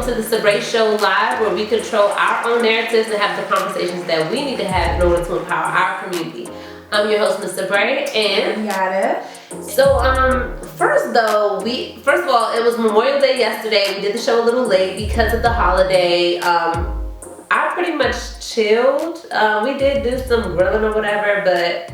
welcome to the Sabrae Show Live, where we control our own narratives and have the conversations that we need to have in order to empower our community. I'm your host, Ms. Sabrae, and Yada. So, first of all, it was Memorial Day yesterday. We did the show a little late because of the holiday. I pretty much chilled. We did do some grilling or whatever, but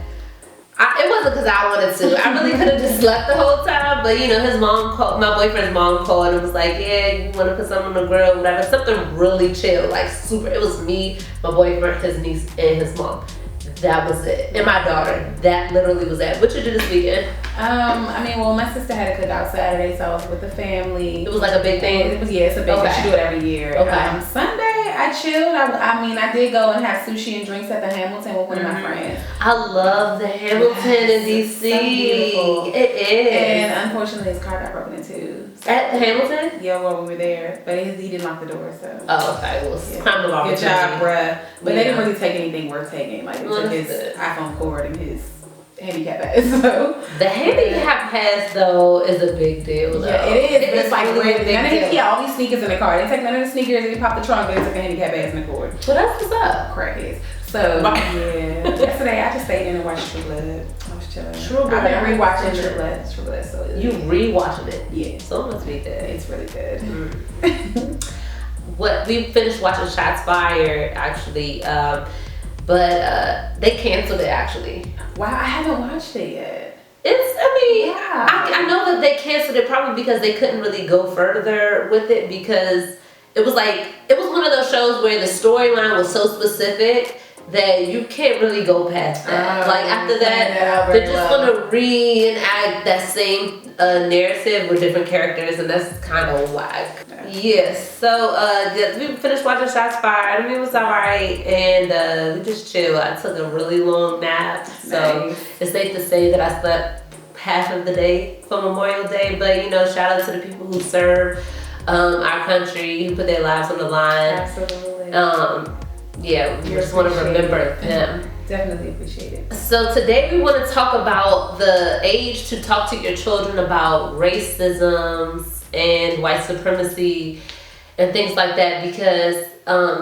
it wasn't because I wanted to. I really could have just slept the whole time, but his mom called, my boyfriend's mom called and was like, yeah, you want to put something on the grill, whatever. Something really chill, like super. It was me, my boyfriend, his niece, and his mom. That was it. And my daughter. That literally was it. What you do this weekend? My sister had a cookout Saturday, so I was with the family. It was like a big thing? It's a big thing. She do it every year. Okay. Sunday, I chilled. I did go and have sushi and drinks at the Hamilton with one of my friends. I love the Hamilton in D.C. So beautiful. It is. And unfortunately, his car got broken into. So, at the Hamilton? Yeah, while we were there. But he didn't lock the door, so. Oh, okay. Well, yeah. Kind of good job, bruh. But they didn't really take anything worth taking. Like, it took his iPhone cord and his handicap pass. So the handicap pass though is a big deal. Yeah, it is. But it's like really all these sneakers in the car. They didn't take none of the sneakers. They pop the trunk, but they took a handicap pass in the cord. Well, that's what's up. Crackheads. So yeah, yesterday I just stayed in and watched True Blood. I was chilling. True Blood. I've been rewatching True Blood. So you rewatching it? Yeah. So it must be good. It's really good. We finished watching Shots Fired actually. But they canceled it actually. Wow, I haven't watched it yet. I know that they canceled it probably because they couldn't really go further with it because it was one of those shows where the storyline was so specific that you can't really go past that. After that, they're just gonna reenact that same narrative with different characters, and that's kind of whack. Yes. So we finished watching Shots Fired. It was alright, and we just chilled. I took a really long nap, so it's safe to say that I slept half of the day for Memorial Day. But shout out to the people who serve our country, who put their lives on the line. Absolutely. Yeah, we just want to remember them. Definitely appreciate it. So today we want to talk about the age to talk to your children about racism and white supremacy and things like that, because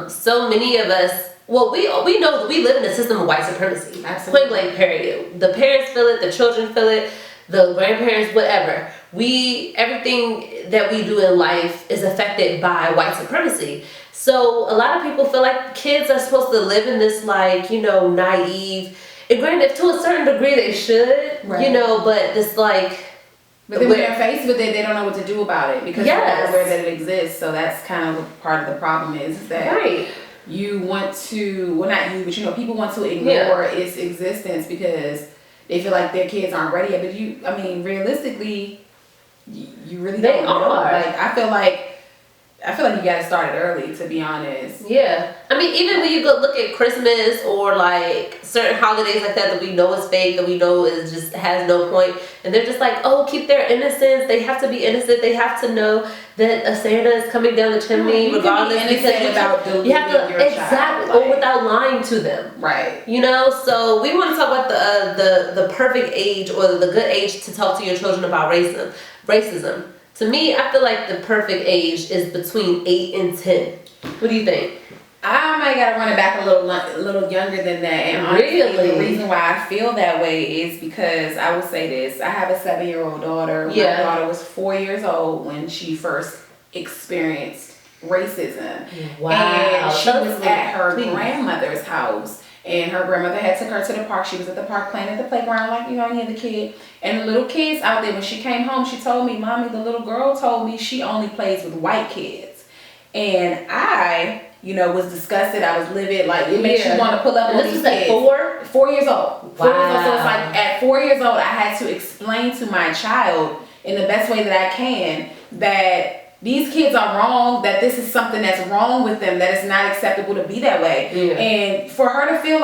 so many of us, we know that we live in a system of white supremacy. Absolutely. Point blank period. The parents feel it, the children feel it, the grandparents, whatever. Everything that we do in life is affected by white supremacy. So a lot of people feel like kids are supposed to live in this naive, and granted, to a certain degree they should, right. But this But then when they're faced with it, they don't know what to do about it because they're not aware that it exists. So that's kind of what part of the problem is that you want to, well not you, but people want to ignore its existence because they feel like their kids aren't ready yet. But realistically, you really don't know. I feel like you gotta start it early, to be honest. Yeah. Even when you go look at Christmas or certain holidays like that we know is fake, that we know is just has no point, and they're just keep their innocence. They have to be innocent. They have to know that a Santa is coming down the chimney, regardless, because you have to or without lying to them. Right. So we want to talk about the perfect age or the good age to talk to your children about racism. To me, I feel like the perfect age is between 8 and 10. What do you think? I might gotta run it back a little younger than that. And honestly, the reason why I feel that way is because I will say this: I have a 7-year-old daughter. My daughter was 4 years old when she first experienced racism. Wow! And she was at her grandmother's house. And her grandmother had took her to the park. She was at the park playing at the playground any other kid. And the little kids out there, when she came home, she told me, Mommy, the little girl told me she only plays with white kids. And I, was disgusted. I was livid. It makes you want to pull up on these kids. At 4? 4 years old. Wow. 4 years old. So it's at 4 years old, I had to explain to my child in the best way that I can that these kids are wrong, that this is something that's wrong with them, that it's not acceptable to be that way. Yeah. And for her to feel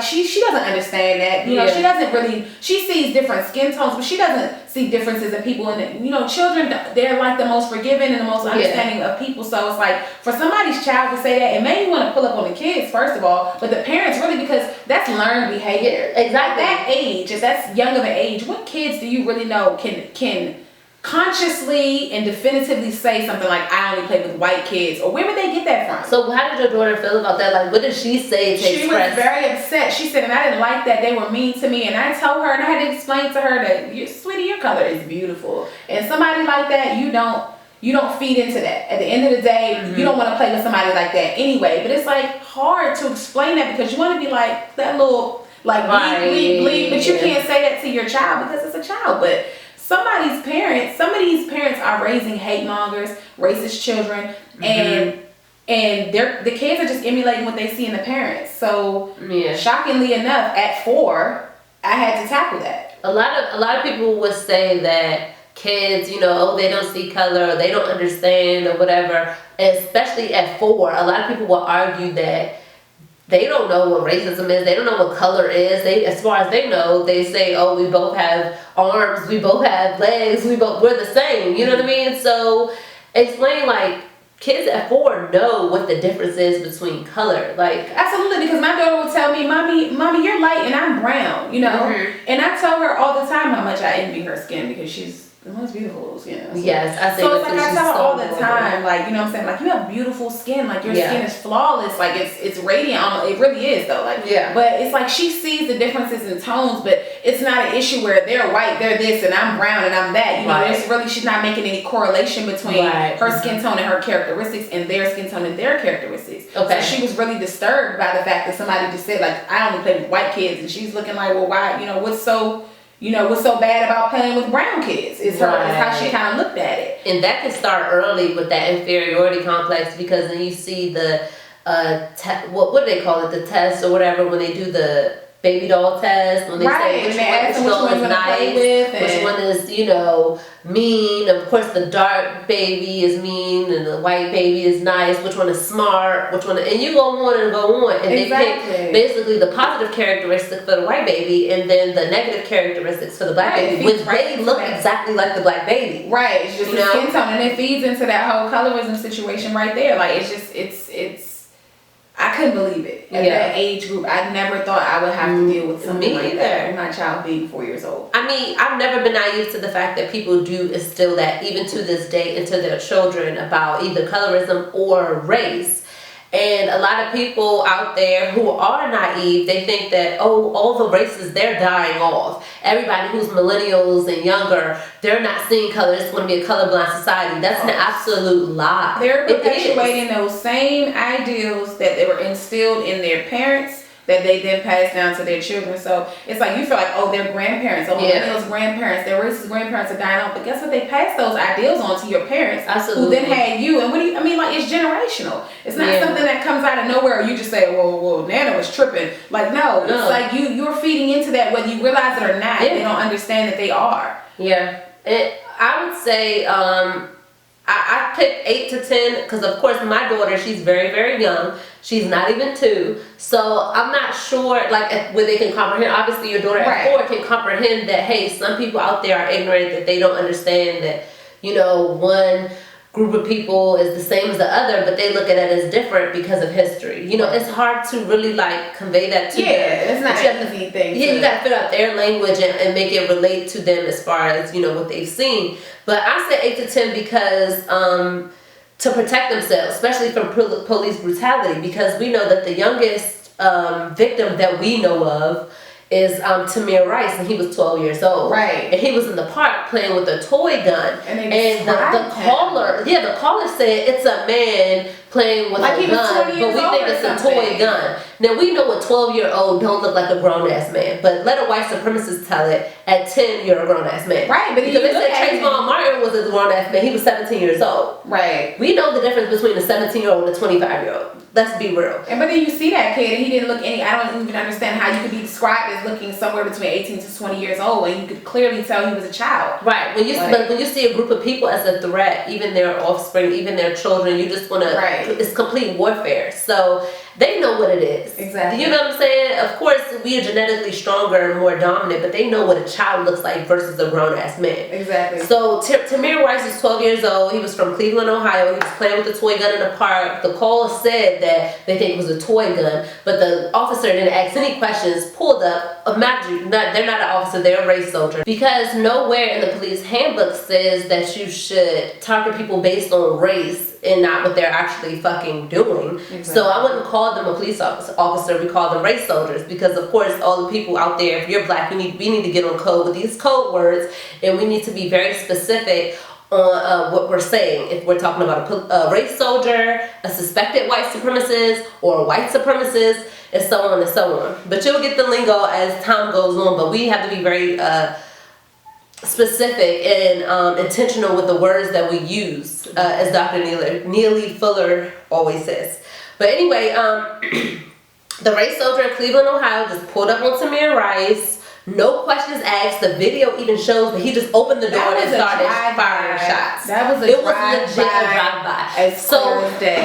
she doesn't understand that. She doesn't really, she sees different skin tones, but she doesn't see differences in people. And, children, they're the most forgiving and the most understanding of people. So it's for somebody's child to say that, it made me want to pull up on the kids, first of all, but the parents really, because that's learned behavior. Exactly. At that age, if that's young of an age, what kids do you really know can consciously and definitively say something like, I only play with white kids, or where would they get that from? So how did your daughter feel about that? Like, what did she say to express? She was very upset. She said, and I didn't like that they were mean to me, and I told her, and I had to explain to her that, sweetie, your color is beautiful, and somebody like that, you don't feed into that. At the end of the day, you don't want to play with somebody like that anyway. But it's like hard to explain that because you want to be like that little like bleep, bleep, but you can't say that to your child because it's a child. But some of these parents are raising hate mongers, racist children, and the kids are just emulating what they see in the parents. So shockingly enough, at 4, I had to tackle that. A lot of people would say that kids, they don't see color, or they don't understand, or whatever. Especially at 4, a lot of people will argue that they don't know what racism is. They don't know what color is. As far as they know, they say, "Oh, we both have arms. We both have legs. we're the same." You know what I mean? So, explain like kids at 4 know what the difference is between color. Like absolutely, because my daughter will tell me, "Mommy, you're light and I'm brown." And I tell her all the time how much I envy her skin because she's the most beautiful skin. Yes, I say so it's like I tell her all the time, like, you know what I'm saying, like, you have beautiful skin, like your skin is flawless, like it's radiant. It really is though, like but it's like she sees the differences in tones, but it's not an issue where they're white, they're this, and I'm brown and I'm that. There's really, she's not making any correlation between her skin tone and her characteristics and their skin tone and their characteristics. Okay. So she was really disturbed by the fact that somebody just said, like, I only play with white kids, and she's looking like, well, why, what's so bad about playing with brown kids? Is how she kind of looked at it. And that can start early with that inferiority complex, because then you see the what do they call it, the test or whatever, when they do the baby doll test, when they say which one is nice, which one is mean. Of course, the dark baby is mean and the white baby is nice. Which one is smart? And you go on and go on, and they pick basically the positive characteristics for the white baby and then the negative characteristics for the black baby, which they look exactly like the black baby. Right, it's just the skin tone, and it feeds into that whole colorism situation right there. Like it's. I couldn't believe it. At that age group, I never thought I would have to deal with something like that with my child being 4 years old. I mean, I've never been naive to the fact that people do instill that even to this day into their children about either colorism or race. And a lot of people out there who are naive, they think that, all the races, they're dying off. Everybody who's millennials and younger, they're not seeing color. It's going to be a colorblind society. That's an absolute lie. They're perpetuating those same ideals that they were instilled in their parents, that they then pass down to their children. So it's like you feel like, their grandparents, millennials' grandparents, their racist grandparents are dying off. But guess what? They pass those ideals on to your parents, who then had you. And it's generational. It's not something that comes out of nowhere. You just say, well, Nana was tripping. Like, no. It's like you're feeding into that whether you realize it or not. They don't understand that they are. Yeah. I would say I picked 8 to 10 because, of course, my daughter, she's very, very young. She's not even 2. So I'm not sure, where they can comprehend. Obviously, your daughter at 4 can comprehend that, hey, some people out there are ignorant, that they don't understand that, one group of people is the same as the other, but they look at it as different because of history. It's hard to really convey that to them. Yeah, it's not an easy thing. Yeah, you got to fit out their language and make it relate to them as far as what they've seen. But I said 8 to 10 because to protect themselves, especially from police brutality, because we know that the youngest victim that we know of is Tamir Rice, and he was 12 years old. Right. And he was in the park playing with a toy gun. And the caller said it's a man playing with a gun, but we think it's a toy gun. Now, we know a 12-year-old don't look like a grown-ass man, but let a white supremacist tell it, at 10, you're a grown-ass man. Right, but because they said Trayvon Martin was a grown-ass man. He was 17 years old. Right. We know the difference between a 17-year-old and a 25-year-old. Let's be real. But then you see that kid, and he didn't look I don't even understand how you could be described as looking somewhere between 18 to 20 years old, and you could clearly tell he was a child. Right. But when you see a group of people as a threat, even their offspring, even their children, you just want to, it's complete warfare. So they know what it is. Exactly. You know what I'm saying? Of course, we are genetically stronger and more dominant, but they know what a child looks like versus a grown-ass man. Exactly. So Tamir Rice is 12 years old. He was from Cleveland, Ohio. He was playing with a toy gun in the park. The call said that they think it was a toy gun, but the officer didn't ask any questions, pulled pulled up, imagine, they're not an officer, they're a race soldier. Because nowhere in the police handbook says that you should target people based on race and not what they're actually fucking doing. Exactly. So I wouldn't call them a police officer, we call them race soldiers. Because of course, all the people out there, if you're black, we need to get on code with these code words, and we need to be very specific on what we're saying. If we're talking about a race soldier, a suspected white supremacist, or a white supremacist, and so on and so on. But you'll get the lingo as time goes on, but we have to be very specific and intentional with the words that we use, as Dr. Neely Fuller always says. But anyway, the race soldier in Cleveland, Ohio just pulled up on Tamir Rice. No questions asked. The video even shows that he just opened the door and started firing shots. That was it was legit a drive-by. So,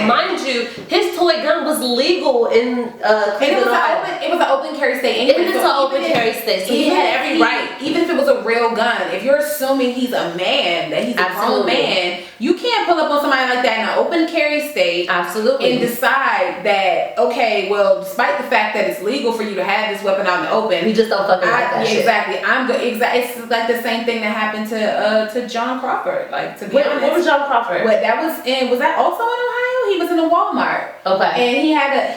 mind you, his toy gun was legal in Cleveland, Ohio. It was an open carry state. It was an open carry state, so he had every right. Even if it was a real gun, if you're assuming he's a man, that he's a grown man, you can't pull up on somebody like that in an open carry state. Absolutely. And decide that, okay, well, despite the fact that it's legal for you to have this weapon out in the open, we just don't fucking like that shit. Exactly. It's like the same thing that happened to John Crawford. Like, to be honest. What was John Crawford? Was that also in Ohio? He was in a Walmart. Okay. And he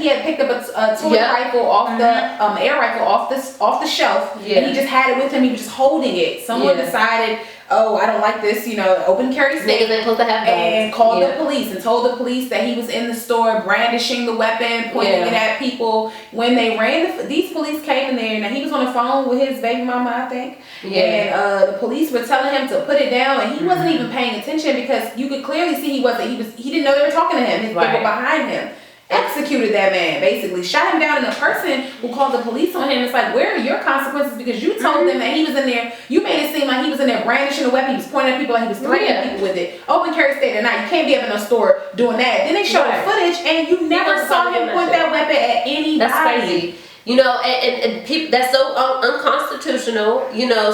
had picked up a toy rifle off the air rifle off the shelf. Yeah. And he just had it with him. He was just holding it. Someone decided, oh, I don't like this, open carry state. Niggas ain't supposed to have guns. And called the police and told the police that he was in the store brandishing the weapon, pointing it at people. When they ran, these police came in there. Now, he was on the phone with his baby mama, I think. Yeah. And the police were telling him to put it down, and he wasn't even paying attention because you could clearly see he didn't know they were talking to him. They were behind him. Executed that man, basically shot him down, and the person who called the police on him, it's like, where are your consequences? Because you told them that he was in there, you made it seem like he was in there brandishing a weapon, he was pointing at people, like he was threatening people with it. Open carry state or not, you can't be up in a store doing that. Then they showed the footage, and you never saw him point that weapon at anybody. That's crazy. And people, that's so unconstitutional,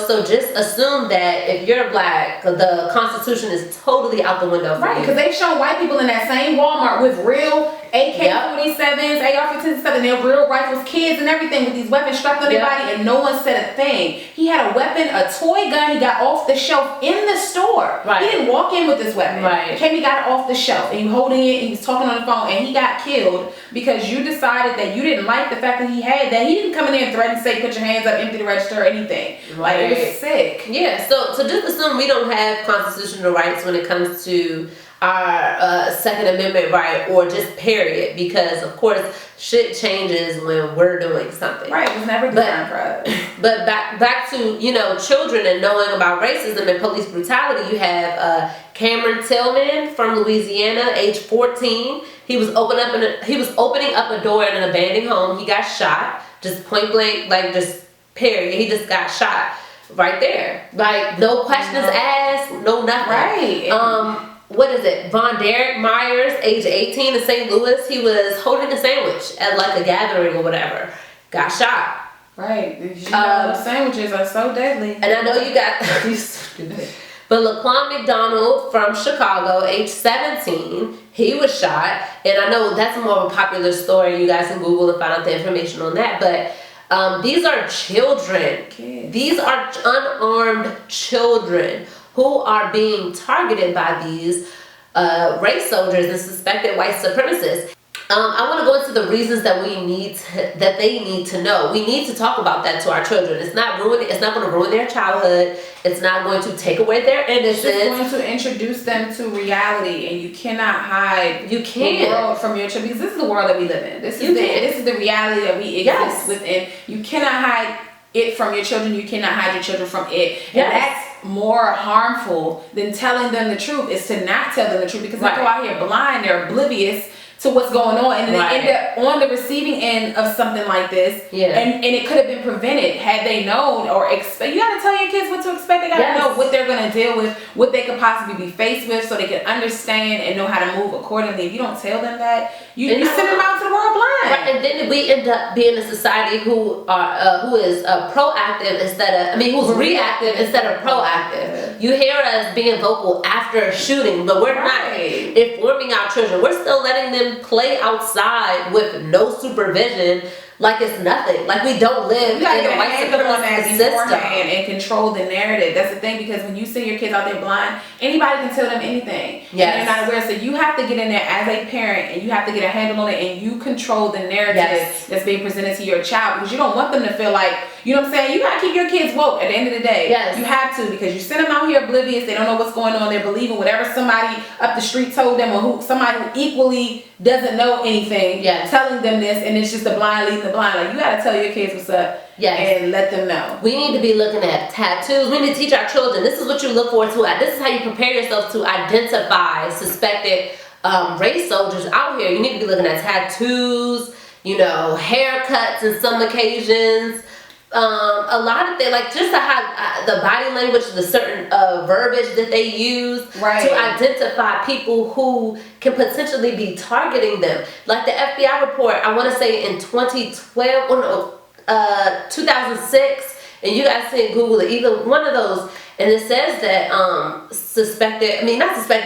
so just assume that if you're black, the Constitution is totally out the window for you. Because they've shown white people in that same Walmart with real AK-47s, AR-15s, they're real rifles, kids and everything with these weapons strapped on their body, and no one said a thing. He had a weapon, a toy gun he got off the shelf in the store. Right. He didn't walk in with this weapon. Right. He got it off the shelf, and he was holding it, and he was talking on the phone, and he got killed because you decided that you didn't like the fact that he didn't come in there and threaten, say, put your hands up, empty the register, or anything. Right. Like, it was sick. Yeah, so just assume we don't have constitutional rights when it comes to our Second Amendment right, or just period, because of course shit changes when we're doing something. Right, it was never designed for us. But back to children and knowing about racism and police brutality. You have Cameron Tillman from Louisiana, age 14. He was opening up a door in an abandoned home. He got shot, just point blank, like just period. He just got shot right there. Like no questions asked, no nothing. Right. What is it? Von Derek Myers, age 18 in St. Louis. He was holding a sandwich at like a gathering or whatever. Got shot. Right. Sandwiches are so deadly. And I know you got you stupid. But Laquan McDonald from Chicago, age 17, he was shot. And I know that's more of a popular story. You guys can Google and find out the information on that. But these are children. Kids. These are unarmed children who are being targeted by these race soldiers and suspected white supremacists. I want to go into the reasons that they need to know. We need to talk about that to our children. It's not going to ruin their childhood. It's not going to take away their innocence. It's going to introduce them to reality, and you cannot hide the world from your children, because this is the world that we live in. This is the reality that we exist within. You cannot hide it from your children. You cannot hide your children from it. And that's more harmful than telling them the truth, is to not tell them the truth, because they go out here blind, they're oblivious to what's going on, and then they end up on the receiving end of something like this. And it could have been prevented had they known or expect. You gotta tell your kids what to expect. They gotta know what they're gonna deal with, what they could possibly be faced with, so they can understand and know how to move accordingly. If you don't tell them that, you send them out to the world blind. Right, and then we end up being a society who is proactive who's reactive instead of proactive. You hear us being vocal after shooting, but we're not informing our children. We're still letting them play outside with no supervision like it's nothing. Like we don't live in a white supremacist system. And control the narrative. That's the thing, because when you send your kids out there blind, anybody can tell them anything. Yes. And they're not aware. So you have to get in there as a parent, and you have to get a handle on it, and you control the narrative that's being presented to your child, because you don't want them to feel like, you know what I'm saying? You gotta keep your kids woke at the end of the day. Yes. You have to, because you send them out here oblivious. They don't know what's going on. They're believing whatever somebody up the street told them, or somebody who equally doesn't know anything, telling them this, and it's just the blind leading the blind. Like, you gotta tell your kids what's up. Yes. And let them know. We need to be looking at tattoos. We need to teach our children, this is what you look for to, this is how you prepare yourself to identify suspected race soldiers out here. You need to be looking at tattoos, you know, haircuts in some occasions. A lot of things, like just to have the body language, the certain verbiage that they use to identify people who can potentially be targeting them. Like the FBI report, I want to say in 2012, 2006, and you guys can Google it, either one of those, and it says that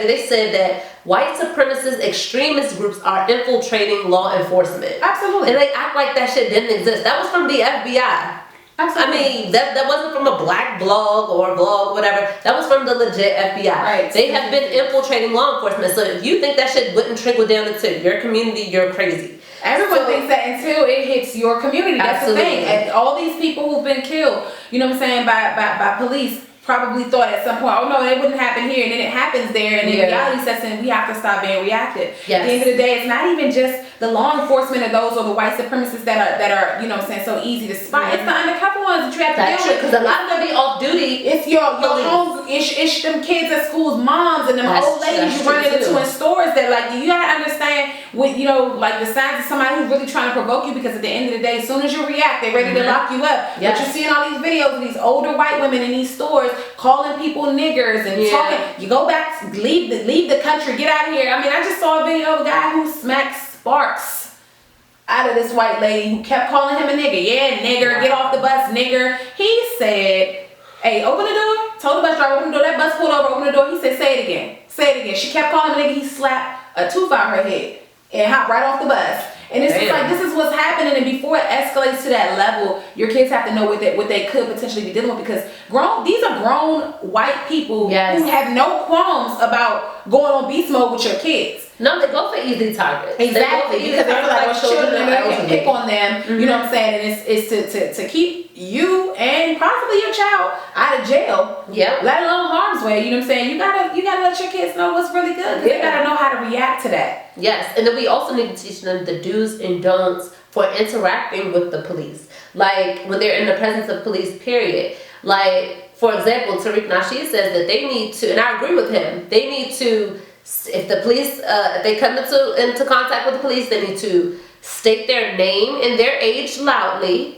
they said that white supremacist extremist groups are infiltrating law enforcement. Absolutely. And they act like that shit didn't exist. That was from the FBI. Absolutely. I mean, that wasn't from a black blog or blog, whatever. That was from the legit FBI. Right. They have been infiltrating law enforcement. So if you think that shit wouldn't trickle down into your community, you're crazy. Everyone thinks that until it hits your community. That's the thing. And all these people who've been killed, you know what I'm saying, by police, probably thought at some point, oh no, it wouldn't happen here, and then it happens there, and then reality sets in. We have to stop being reactive. At the end of the day, it's not even just the law enforcement of those or the white supremacists that are you know what I'm saying, so easy to spot. It's the undercover ones that you have to deal with, because a lot of them be off duty. It's your homes, it's them kids at schools, moms, and them old ladies you run into in stores that, like, you gotta understand with, you know, like the signs of somebody who's really trying to provoke you, because at the end of the day, as soon as you react, they're ready to lock you up. But you're seeing all these videos of these older white women in these stores calling people niggers and talking. You go back, leave the country, get out of here. I mean, I just saw a video of a guy who smacked sparks out of this white lady who kept calling him a nigger. Yeah, nigger, get off the bus, nigger. He said, hey, open the door. Told the bus driver, open the door. That bus pulled over, open the door. He said, say it again. Say it again. She kept calling him a nigger. He slapped a tooth out her head and hopped right off the bus. And it's just like, this is what's happening, and before it escalates to that level, your kids have to know what they could potentially be dealing with, because these are grown white people who have no qualms about going on beast mode with your kids. No, they go for easy targets. Exactly, because they feel like children can pick on them. You know what I'm saying? And it's to keep you and possibly your child out of jail. Yeah. Let alone harm's way. You know what I'm saying? You gotta let your kids know what's really good, because they gotta know how to react to that. Yes, and then we also need to teach them the do's and don'ts for interacting with the police. Like when they're in the presence of police, period. Like, for example, Tariq Nasheed says that they need to, and I agree with him, they need to, if the police, if they come into contact with the police, they need to state their name and their age loudly.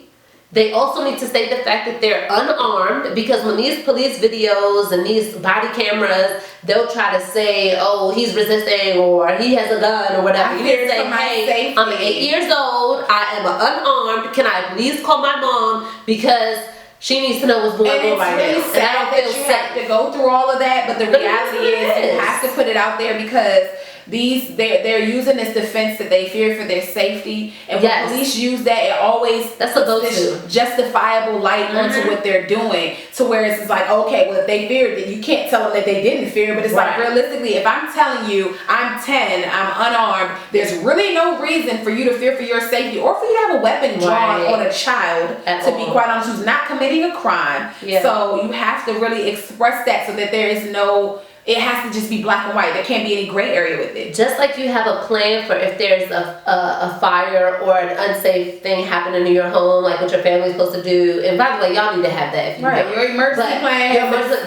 They also need to state the fact that they're unarmed, because when these police videos and these body cameras, they'll try to say, oh, he's resisting, or he has a gun, or whatever. You need to say, hey, I'm 8 years old, I am unarmed, can I please call my mom, because she needs to know what's going on right now. And I don't feel safe. You have to go through all of that, but the reality is you have to put it out there, because they're using this defense that they fear for their safety, and when police use that, it always that's a go-to justifiable light onto what they're doing, to where it's like, okay, well, if they feared it, you can't tell them that they didn't fear, but it's like, realistically, if I'm telling you I'm 10, I'm unarmed, there's really no reason for you to fear for your safety, or for you to have a weapon drawn on a child, to be quite honest, who's not committing a crime. So you have to really express that, so that there is no, it has to just be black and white. There can't be any gray area with it. Just like you have a plan for if there's a fire or an unsafe thing happening in your home, like what your family's supposed to do. And by the way, y'all need to have that if you don't. Your emergency plan.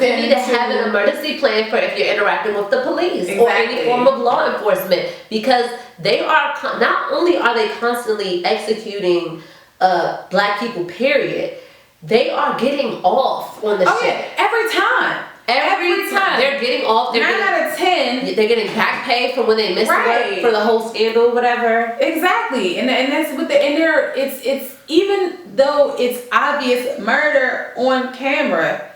You need to have an emergency plan for if you're interacting with the police or any form of law enforcement, because they are, not only are they constantly executing black people, period, they are getting off on the shit. Every time. Every time they're getting off. 9 out of 10. They're getting back pay for when they missed work for the whole scandal, whatever. Exactly, and that's what it's even though it's obvious murder on camera,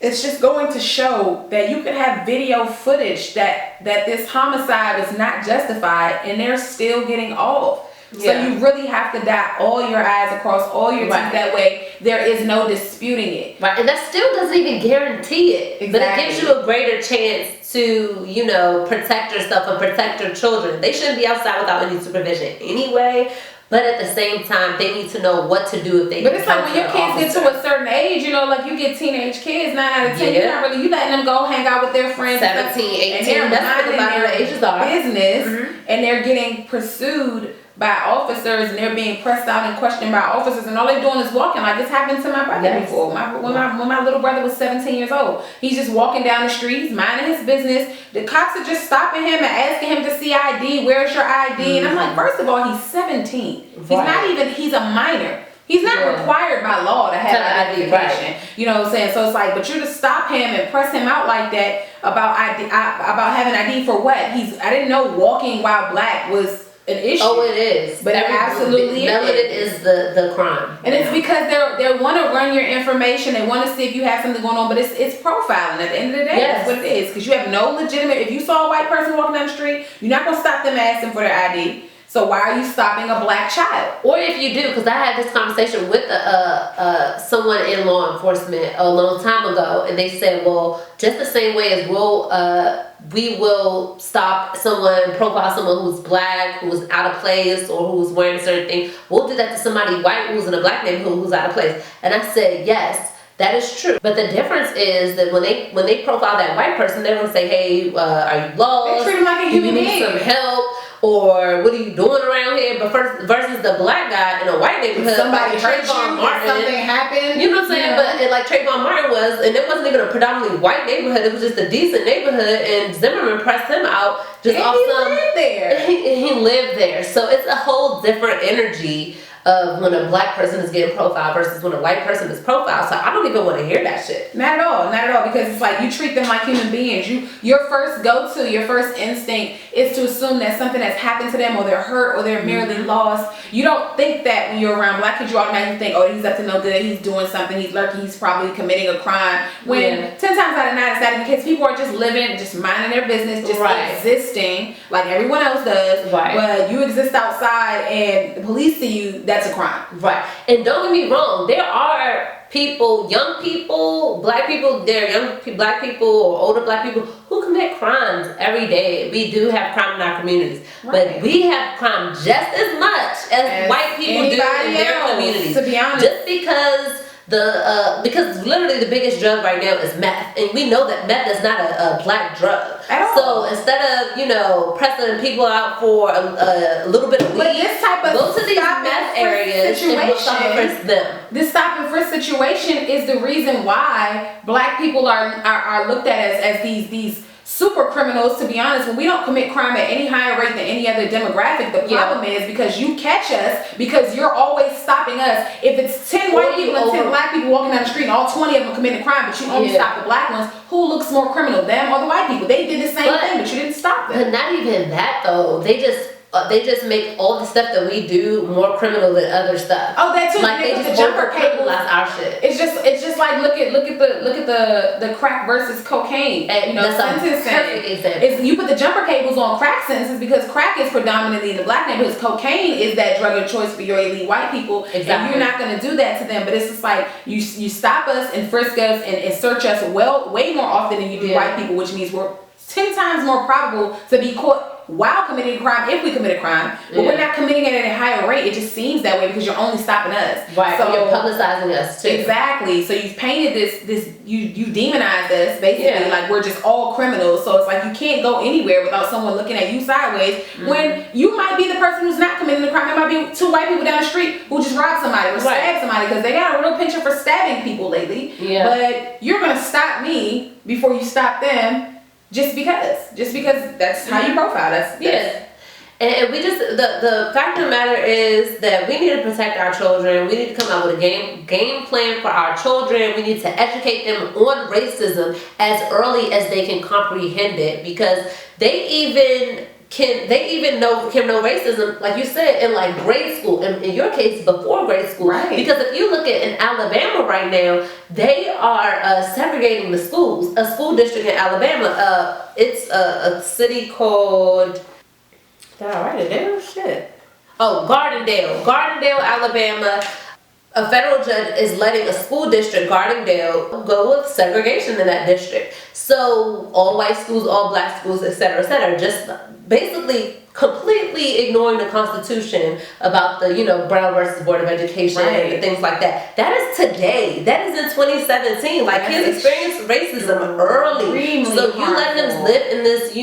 it's just going to show that you could have video footage that this homicide was not justified, and they're still getting off. So you really have to dot all your I's across all your T's. That way there is no disputing it. Right, and that still doesn't even guarantee it. Exactly. But it gives you a greater chance to, you know, protect yourself and protect your children. They shouldn't be outside without any supervision anyway. But at the same time, they need to know what to do if they. But it's like when your kids get to a certain age, you know, like you get teenage kids, 9 out of 10, you're not really, you letting them go hang out with their friends. 17, 18, that's what a lot of the ages are. Business, and they're getting pursued by officers, and they're being pressed out and questioned by officers, and all they're doing is walking. Like this happened to my brother before. When my little brother was 17 years old, he's just walking down the street, he's minding his business. The cops are just stopping him and asking him to see ID. Where's your ID? And I'm like, first of all, he's 17. He's a minor. He's not required by law to have identification. You know what I'm saying? So it's like, but you to stop him and press him out like that about ID, about having ID for what? I didn't know walking while black was an issue. Oh, it is. But it absolutely is the crime. And it's because they want to run your information. They want to see if you have something going on. But it's profiling at the end of the day. That's what it is. Because you have no legitimate. If you saw a white person walking down the street, you're not going to stop them asking for their ID. So why are you stopping a black child? Or if you do, because I had this conversation with someone in law enforcement a long time ago, and they said, well, just the same way as we will stop profile someone who's black, who's out of place, or who's wearing a certain thing, we'll do that to somebody white who's in a black neighborhood who's out of place. And I said, yes, that is true. But the difference is that when they profile that white person, they're going to say, hey, are you lost? They treat him like a human being. Do you need some help? Or what are you doing around here? But versus the black guy in a white neighborhood, somebody hurt you, something happened. You know what I'm saying? Yeah. But like Trayvon Martin was, and it wasn't even a predominantly white neighborhood. It was just a decent neighborhood, and Zimmerman pressed him out just off some. He lived there. He lived there, so it's a whole different energy of when a black person is getting profiled versus when a white person is profiled. So I don't even want to hear that shit. Not at all, because it's like you treat them like human beings. Your first go-to, your first instinct is to assume that something has happened to them, or they're hurt, or they're merely lost. You don't think that when you're around black kids. You automatically think, oh, he's up to no good, he's doing something, he's lurking, he's probably committing a crime. When 10 times out of 9 it's not even the case. People are just living, just minding their business, just existing like everyone else does. But you exist outside and the police see you, that's a crime. And don't get me wrong, there are people, young people, black people, there are young black people or older black people who commit crimes every day. We do have crime in our communities, but we have crime just as much as white people do in their communities. To be honest, just because literally the biggest drug right now is meth, and we know that meth is not a black drug. So instead of pressing people out for a little bit of weed, go to these meth areas and stop and frisk them. This stop and frisk situation is the reason why black people are looked at as these super criminals. To be honest, when we don't commit crime at any higher rate than any other demographic, the problem is because you catch us, because you're always stopping us. If it's 10 white people and 10 black people walking down the street and all 20 of them committing crime, but you only stop the black ones, who looks more criminal, them or the white people? They did the same thing, but you didn't stop them. But not even that though. They just make all the stuff that we do more criminal than other stuff. Oh, that too. Like they just over-criminalize our shit. It's just like look at the crack versus cocaine. And that's a perfect example. You put the jumper cables on crack sentences because crack is predominantly in the black neighborhoods. Cocaine is that drug of choice for your elite white people. Exactly. And you're not going to do that to them. But it's just like you stop us and frisk us and search us way more often than you do white people, which means we're 10 times more probable to be caught while committing a crime, if we commit a crime, but we're not committing it at a higher rate. It just seems that way because you're only stopping us. So you're publicizing us too. Exactly. So you've painted you demonized us basically, like we're just all criminals. So it's like you can't go anywhere without someone looking at you sideways when you might be the person who's not committing the crime. There might be 2 white people down the street who just robbed somebody or stabbed somebody because they got a real penchant for stabbing people lately. But you're gonna stop me before you stop them. Just because that's how you profile us. And we just the fact of the matter is that we need to protect our children. We need to come out with a game plan for our children. We need to educate them on racism as early as they can comprehend it, because they even can know racism, like you said, in like grade school, in your case before grade school. Because if you look at in Alabama right now, they are segregating the schools. A school district in Alabama, it's a city called, did I write it down? Shit. Gardendale, Alabama. A federal judge is letting a school district, Gardendale, go with segregation in that district. So all white schools, all black schools, et cetera, just basically completely ignoring the Constitution about the, Brown versus Board of Education and things like that. That is today. That is in 2017. Like, kids experience racism early. So you letting them live in this,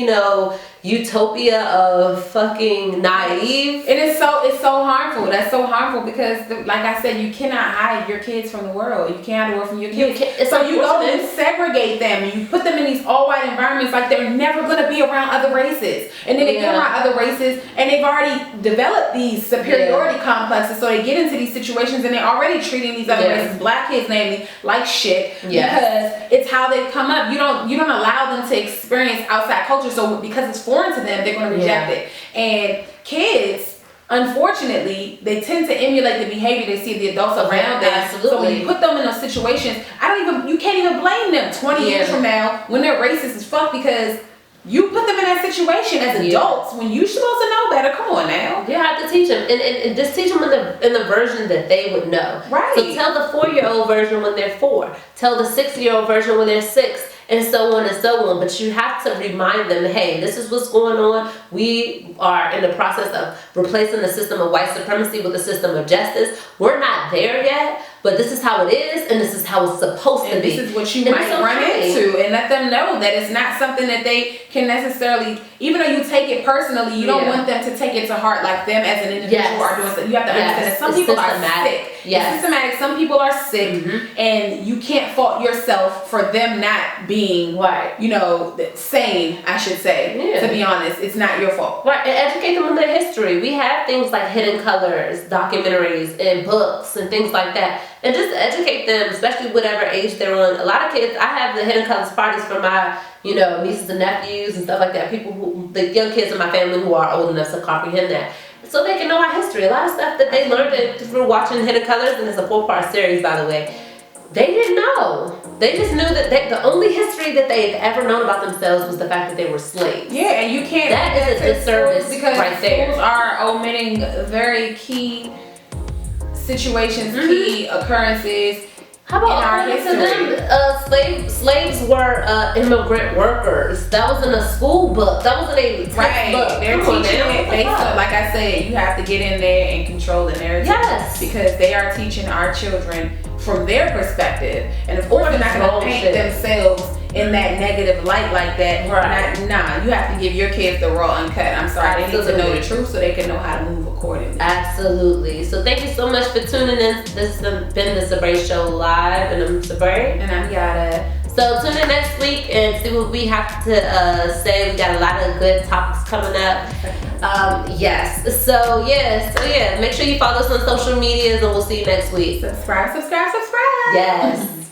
utopia of fucking naive. And it's so harmful. That's so harmful because, like I said, you cannot hide your kids from the world. You can't hide the world from your kids. So you go and segregate them and you put them in these all-white environments like they're never going to be around other races. And then they get around other races and they've already developed these superiority complexes. So they get into these situations and they're already treating these other races, black kids namely, like shit because it's how they've come up. You don't allow them to experience outside culture. So because it's foreign to them, they're going to reject it. And kids, unfortunately, they tend to emulate the behavior they see the adults around them. Absolutely. So when you put them in those situations, you can't even blame them 20 years from now when they're racist as fuck because you put them in that situation as adults when you're supposed to know better. Come on now. You have to teach them and just teach them in the version that they would know. Right. So tell the 4-year-old version when they're 4. Tell the 6-year-old version when they're 6. And so on and so on. But you have to remind them, hey, this is what's going on. We are in the process of replacing the system of white supremacy with a system of justice. We're not there yet, but this is how it is, and this is how it's supposed to be. This is what you might run into, and let them know that it's not something that they can necessarily, even though you take it personally, you don't want them to take it to heart like them as an individual are doing something. You have to understand that some people are sick. It's systematic. Some people are sick, and you can't fault yourself for them not being, sane, I should say. To be honest, it's not your fault. Right, and educate them on their history. We have things like Hidden Colors, documentaries, and books, and things like that. And just educate them, especially whatever age they're on. A lot of kids, I have the Hidden Colors parties for my, nieces and nephews and stuff like that. The young kids in my family who are old enough to comprehend that. So they can know our history. A lot of stuff that they learned through watching Hidden Colors, and it's a 4-part series, by the way. They didn't know. They just knew that the only history that they had ever known about themselves was the fact that they were slaves. Yeah, and you can't. That is a disservice because right there. Schools are omitting very key situations, key occurrences. How about our history? Slaves were immigrant workers. That was in a school book. That was in a textbook. They're teaching it based on, like I said, you have to get in there and control the narrative. Yes. Because they are teaching our children from their perspective. And of course, they're not going to paint themselves in that negative light like that. Right. Nah, you have to give your kids the raw uncut. I'm sorry. They need to know the truth so they can know how to move accordingly. Absolutely. So thank you so much for tuning in. This has been the Sabrae Show Live, and I'm Sabrae. And I'm Yada. So tune in next week and see what we have to say. We got a lot of good topics coming up. So make sure you follow us on social medias, and we'll see you next week. Subscribe. Yes.